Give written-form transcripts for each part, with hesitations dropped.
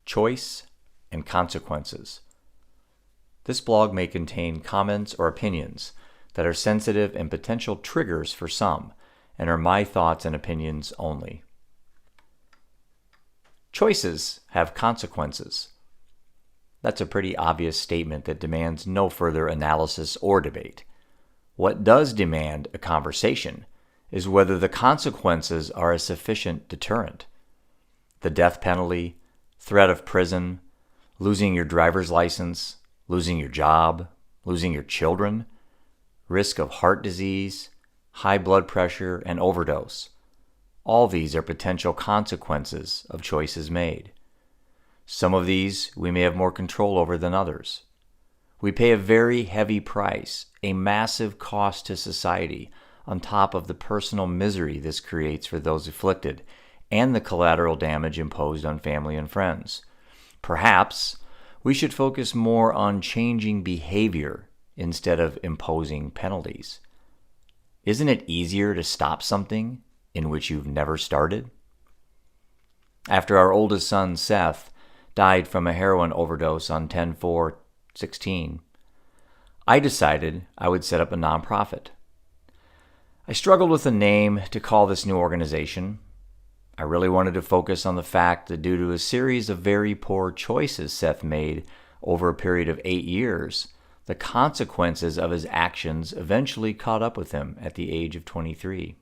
choice, and consequences. This blog may contain comments or opinions that are sensitive and potential triggers for some, and are my thoughts and opinions only. Choices have consequences. That's a pretty obvious statement that demands no further analysis or debate. What does demand a conversation is whether the consequences are a sufficient deterrent. The death penalty, threat of prison, losing your driver's license, losing your job, losing your children, risk of heart disease, high blood pressure, and overdose. All these are potential consequences of choices made. Some of these we may have more control over than others. We pay a very heavy price, a massive cost to society, on top of the personal misery this creates for those afflicted, and the collateral damage imposed on family and friends. Perhaps we should focus more on changing behavior instead of imposing penalties. Isn't it easier to stop something in which you've never started? After our oldest son, Seth, died from a heroin overdose on 10/4/16, I decided I would set up a nonprofit. I struggled with a name to call this new organization. I really wanted to focus on the fact that due to a series of very poor choices Seth made over a period of 8 years, the consequences of his actions eventually caught up with him at the age of 23.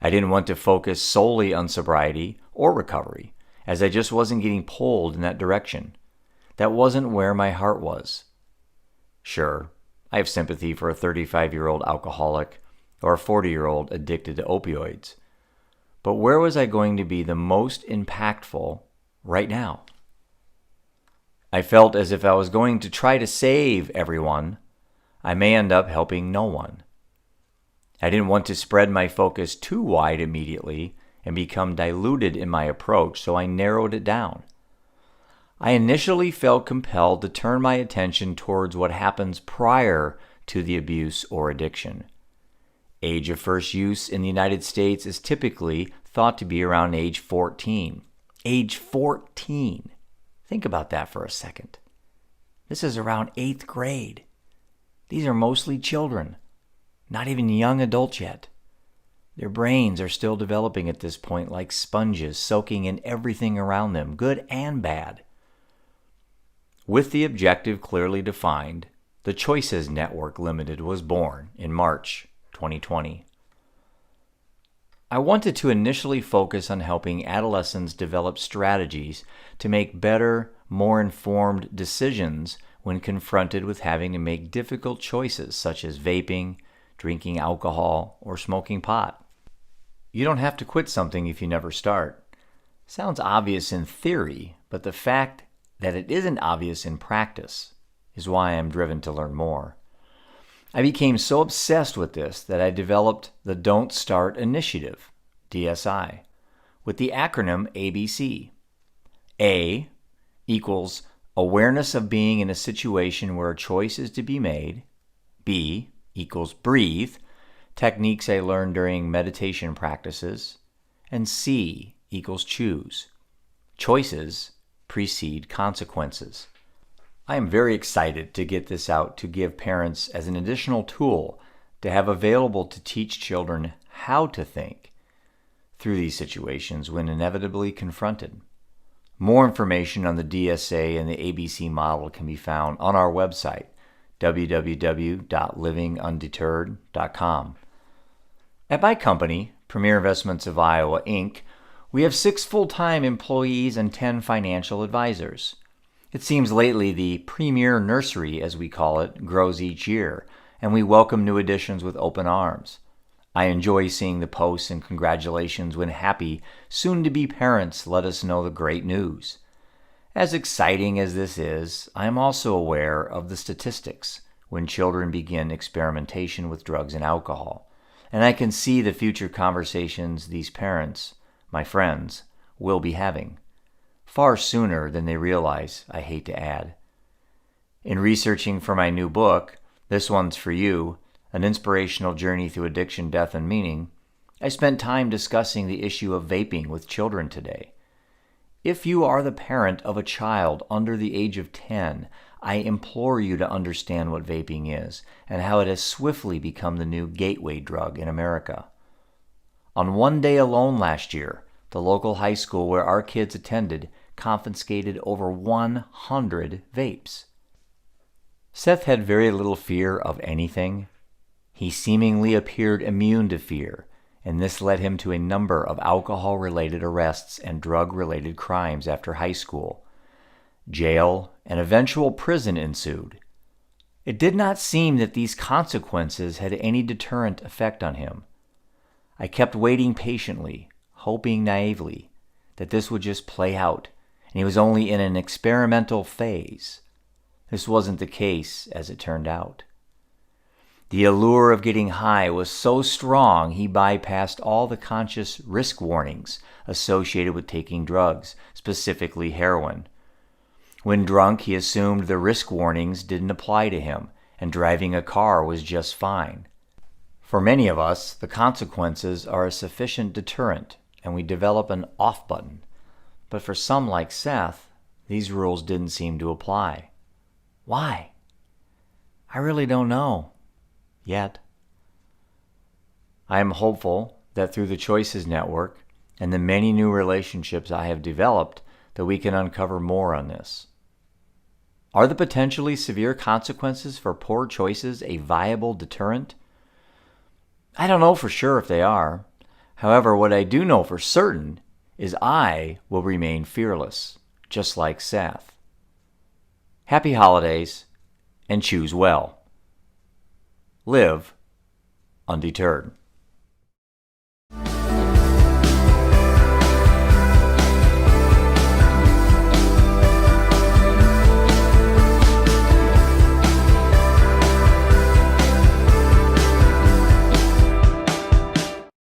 I didn't want to focus solely on sobriety or recovery, as I just wasn't getting pulled in that direction. That wasn't where my heart was. Sure, I have sympathy for a 35-year-old alcoholic or a 40-year-old addicted to opioids. But where was I going to be the most impactful right now? I felt as if I was going to try to save everyone, I may end up helping no one. I didn't want to spread my focus too wide immediately and become diluted in my approach, so I narrowed it down. I initially felt compelled to turn my attention towards what happens prior to the abuse or addiction. Age of first use in the United States is typically thought to be around age 14. Age 14. Think about that for a second. This is around 8th grade. These are mostly children, not even young adults yet. Their brains are still developing at this point like sponges, soaking in everything around them, good and bad. With the objective clearly defined, the Choices Network Limited was born in March 2020. I wanted to initially focus on helping adolescents develop strategies to make better, more informed decisions when confronted with having to make difficult choices such as vaping, drinking alcohol, or smoking pot. You don't have to quit something if you never start. Sounds obvious in theory, but the fact that it isn't obvious in practice is why I am driven to learn more. I became so obsessed with this that I developed the Don't Start Initiative, DSI, with the acronym ABC. A equals awareness of being in a situation where a choice is to be made. B equals breathe, techniques I learned during meditation practices. And C equals choose. Choices precede consequences. I am very excited to get this out to give parents as an additional tool to have available to teach children how to think through these situations when inevitably confronted. More information on the DSA and the ABC model can be found on our website, www.livingundeterred.com. At my company, Premier Investments of Iowa, Inc., we have 6 full-time employees and 10 financial advisors. It seems lately the Premier Nursery, as we call it, grows each year, and we welcome new additions with open arms. I enjoy seeing the posts and congratulations when happy, soon-to-be parents let us know the great news. As exciting as this is, I am also aware of the statistics when children begin experimentation with drugs and alcohol, and I can see the future conversations these parents, my friends, will be having. Far sooner than they realize, I hate to add. In researching for my new book, This One's for You, An Inspirational Journey Through Addiction, Death, and Meaning, I spent time discussing the issue of vaping with children today. If you are the parent of a child under the age of 10, I implore you to understand what vaping is and how it has swiftly become the new gateway drug in America. On one day alone last year, the local high school where our kids attended confiscated over 100 vapes. Seth had very little fear of anything. He seemingly appeared immune to fear, and this led him to a number of alcohol-related arrests and drug-related crimes after high school. Jail and eventual prison ensued. It did not seem that these consequences had any deterrent effect on him. I kept waiting patiently, hoping naively that this would just play out, and he was only in an experimental phase. This wasn't the case, as it turned out. The allure of getting high was so strong he bypassed all the conscious risk warnings associated with taking drugs, specifically heroin. When drunk, he assumed the risk warnings didn't apply to him, and driving a car was just fine. For many of us, the consequences are a sufficient deterrent, and we develop an off button. But for some like Seth, these rules didn't seem to apply. Why? I really don't know. Yet. I am hopeful that through the Choices Network and the many new relationships I have developed, that we can uncover more on this. Are the potentially severe consequences for poor choices a viable deterrent? I don't know for sure if they are. However, what I do know for certain is I will remain fearless, just like Seth. Happy holidays, and choose well. Live undeterred.